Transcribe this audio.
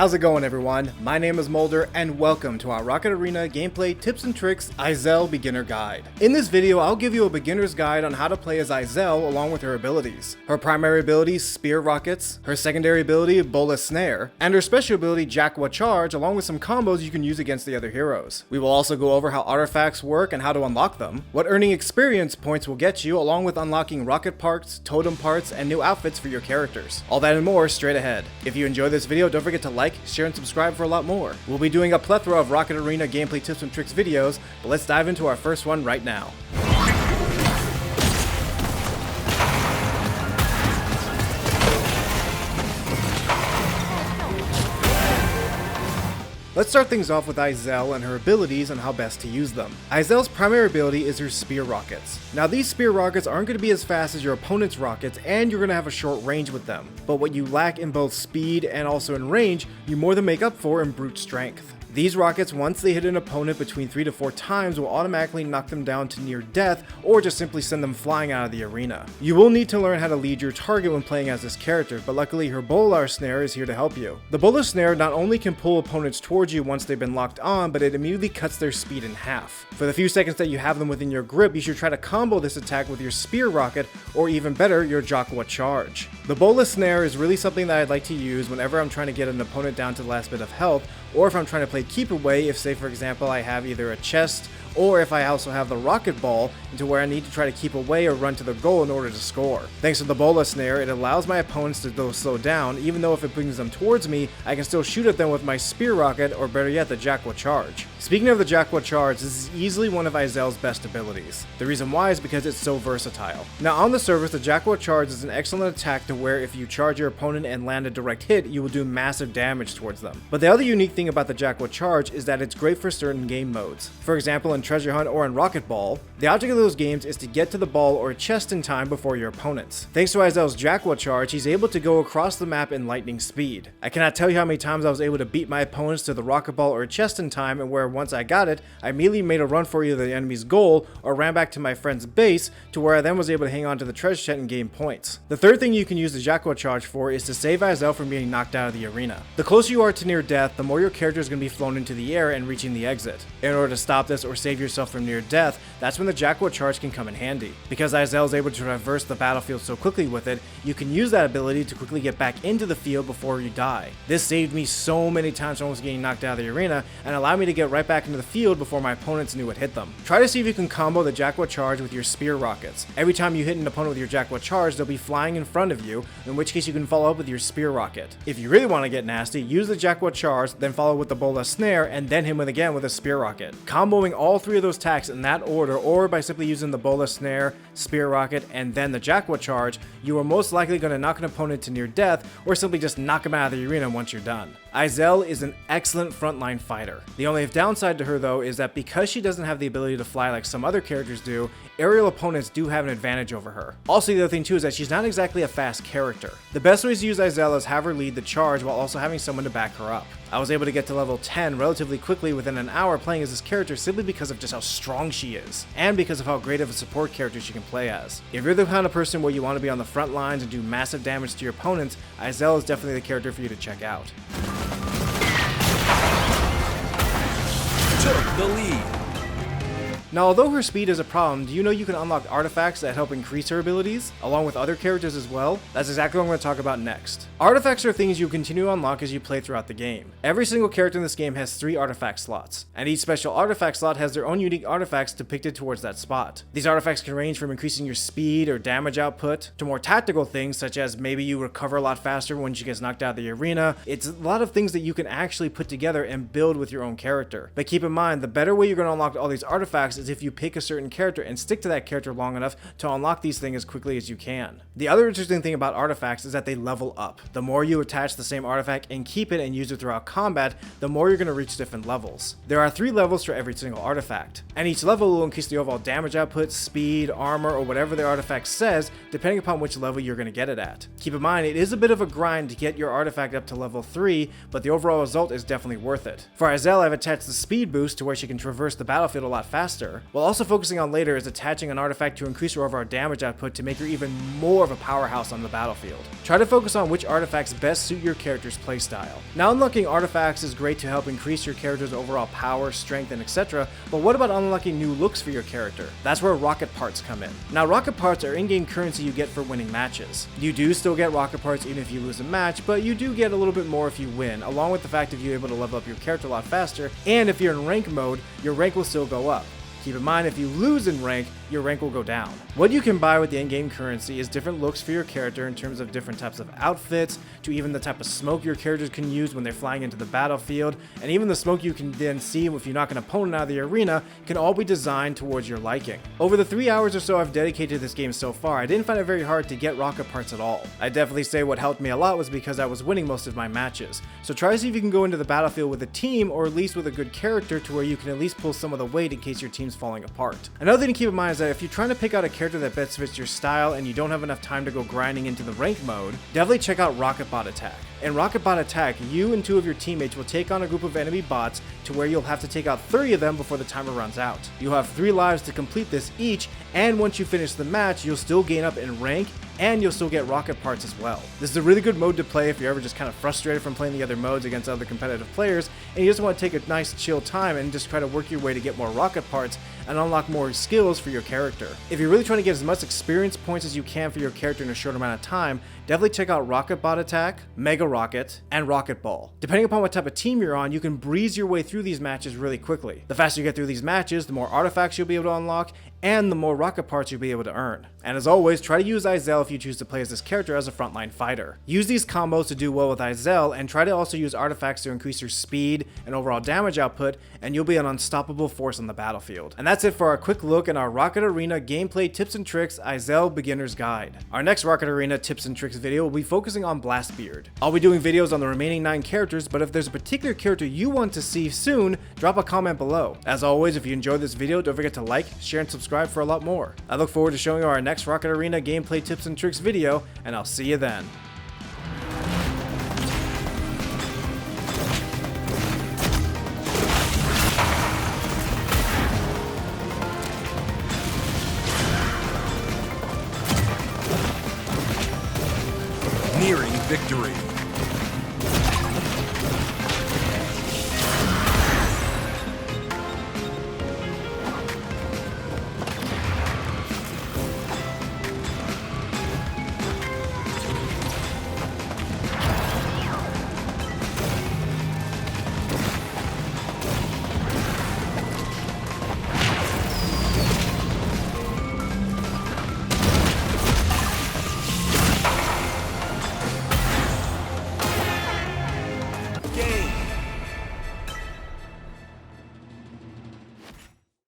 How's it going, everyone? My name is Mulder and welcome to our Rocket Arena gameplay tips and tricks Izell Beginner Guide. In this video, I'll give you a beginner's guide on how to play as Izell along with her abilities. Her primary ability, Spear Rockets, her secondary ability, Bola Snare, and her special ability, Jaaqua Charge, along with some combos you can use against the other heroes. We will also go over how artifacts work and how to unlock them, what earning experience points will get you, along with unlocking rocket parts, totem parts, and new outfits for your characters. All that and more straight ahead. If you enjoyed this video, don't forget to like, share, and subscribe for a lot more. We'll be doing a plethora of Rocket Arena gameplay tips and tricks videos, but let's dive into our first one right now. Let's start things off with Izell and her abilities and how best to use them. Izell's primary ability is her Spear Rockets. Now these Spear Rockets aren't going to be as fast as your opponent's rockets, and you're going to have a short range with them. But what you lack in both speed and also in range, you more than make up for in brute strength. These rockets, once they hit an opponent between 3 to 4 times, will automatically knock them down to near death or just simply send them flying out of the arena. You will need to learn how to lead your target when playing as this character, but luckily her Bola Snare is here to help you. The Bola Snare not only can pull opponents towards you once they've been locked on, but it immediately cuts their speed in half. For the few seconds that you have them within your grip, you should try to combo this attack with your Spear Rocket, or even better, your Jaaqua Charge. The Bola Snare is really something that I'd like to use whenever I'm trying to get an opponent down to the last bit of health, or if I'm trying to play keep away, if say for example I have either a chest or if I also have the rocket ball into where I need to try to keep away or run to the goal in order to score. Thanks to the Bola Snare, it allows my opponents to go slow down, even though if it brings them towards me, I can still shoot at them with my Spear Rocket, or better yet, the Jaaqua Charge. Speaking of the Jaaqua Charge, this is easily one of Izell's best abilities. The reason why is because it's so versatile. Now on the surface, the Jaaqua Charge is an excellent attack to where if you charge your opponent and land a direct hit, you will do massive damage towards them. But the other unique thing about the Jaaqua Charge is that it's great for certain game modes. For example, in Treasure Hunt or in Rocket Ball, the object of those games is to get to the ball or chest in time before your opponents. Thanks to Izell's Jaaqua Charge, he's able to go across the map in lightning speed. I cannot tell you how many times I was able to beat my opponents to the rocket ball or chest in time, and where once I got it, I immediately made a run for either the enemy's goal or ran back to my friend's base, to where I then was able to hang on to the treasure chest and gain points. The third thing you can use the Jaaqua Charge for is to save Izell from being knocked out of the arena. The closer you are to near death, the more your character is going to be flown into the air and reaching the exit. In order to stop this or save yourself from near death, that's when the Jaaqua Charge can come in handy. Because Izell is able to traverse the battlefield so quickly with it, you can use that ability to quickly get back into the field before you die. This saved me so many times from almost getting knocked out of the arena, and allowed me to get right back into the field before my opponents knew it hit them. Try to see if you can combo the Jaaqua Charge with your Spear Rockets. Every time you hit an opponent with your Jaaqua Charge, they'll be flying in front of you, in which case you can follow up with your Spear Rocket. If you really want to get nasty, use the Jaaqua Charge, then follow with the Bola Snare, and then hit him again with a Spear Rocket. Comboing all three of those attacks in that order, or by simply using the Bola Snare, Spear Rocket, and then the Jaaqua Charge, you are most likely going to knock an opponent to near death, or simply just knock him out of the arena once you're done. Izell is an excellent frontline fighter. The only downside to her though is that because she doesn't have the ability to fly like some other characters do, aerial opponents do have an advantage over her. Also, the other thing too is that she's not exactly a fast character. The best ways to use Izell is have her lead the charge while also having someone to back her up. I was able to get to level 10 relatively quickly within an hour playing as this character simply because of just how strong she is, and because of how great of a support character she can play as. If you're the kind of person where you want to be on the front lines and do massive damage to your opponents, Izell is definitely the character for you to check out. Took the lead. Now, although her speed is a problem, do you know you can unlock artifacts that help increase her abilities, along with other characters as well? That's exactly what I'm going to talk about next. Artifacts are things you continue to unlock as you play throughout the game. Every single character in this game has 3 artifact slots, and each special artifact slot has their own unique artifacts depicted towards that spot. These artifacts can range from increasing your speed or damage output, to more tactical things such as maybe you recover a lot faster when she gets knocked out of the arena. It's a lot of things that you can actually put together and build with your own character. But keep in mind, the better way you're going to unlock all these artifacts is if you pick a certain character and stick to that character long enough to unlock these things as quickly as you can. The other interesting thing about artifacts is that they level up. The more you attach the same artifact and keep it and use it throughout combat, the more you're going to reach different levels. There are 3 levels for every single artifact, and each level will increase the overall damage output, speed, armor, or whatever the artifact says, depending upon which level you're going to get it at. Keep in mind, it is a bit of a grind to get your artifact up to level 3, but the overall result is definitely worth it. For Izell, I've attached the speed boost to where she can traverse the battlefield a lot faster. character. What also focusing on later is attaching an artifact to increase your overall damage output to make you even more of a powerhouse on the battlefield. Try to focus on which artifacts best suit your character's playstyle. Now, unlocking artifacts is great to help increase your character's overall power, strength, and etc., but what about unlocking new looks for your character? That's where rocket parts come in. Now, rocket parts are in-game currency you get for winning matches. You do still get rocket parts even if you lose a match, but you do get a little bit more if you win, along with the fact of you able to level up your character a lot faster, and if you're in rank mode, your rank will still go up. Keep in mind, if you lose in rank, your rank will go down. What you can buy with the in-game currency is different looks for your character in terms of different types of outfits, to even the type of smoke your characters can use when they're flying into the battlefield, and even the smoke you can then see if you knock an opponent out of the arena can all be designed towards your liking. Over the 3 hours or so I've dedicated to this game so far, I didn't find it very hard to get rocket parts at all. I definitely say what helped me a lot was because I was winning most of my matches. So try to see if you can go into the battlefield with a team, or at least with a good character, to where you can at least pull some of the weight in case your team's falling apart. Another thing to keep in mind is that if you're trying to pick out a character that best fits your style and you don't have enough time to go grinding into the rank mode, definitely check out Rocket Bot Attack. In Rocket Bot Attack, you and 2 of your teammates will take on a group of enemy bots to where you'll have to take out 30 of them before the timer runs out. You'll have 3 lives to complete this each, and once you finish the match, you'll still gain up in rank, and you'll still get rocket parts as well. This is a really good mode to play if you're ever just kind of frustrated from playing the other modes against other competitive players, and you just want to take a nice chill time and just try to work your way to get more rocket parts and unlock more skills for your character. If you're really trying to get as much experience points as you can for your character in a short amount of time, definitely check out Rocket Bot Attack, Mega Rocket, and Rocket Ball. Depending upon what type of team you're on, you can breeze your way through these matches really quickly. The faster you get through these matches, the more artifacts you'll be able to unlock, and the more rocket parts you'll be able to earn. And as always, try to use Izell if you choose to play as this character as a frontline fighter. Use these combos to do well with Izell, and try to also use artifacts to increase your speed and overall damage output, and you'll be an unstoppable force on the battlefield. And that's it for our quick look in our Rocket Arena gameplay tips and tricks Izell Beginner's Guide. Our next Rocket Arena tips and tricks video will be focusing on Blastbeard. I'll be doing videos on the remaining 9 characters, but if there's a particular character you want to see soon, drop a comment below. As always, if you enjoyed this video, don't forget to like, share, and subscribe for a lot more. I look forward to showing you our next Rocket Arena gameplay tips and tricks video, and I'll see you then. Nearing victory.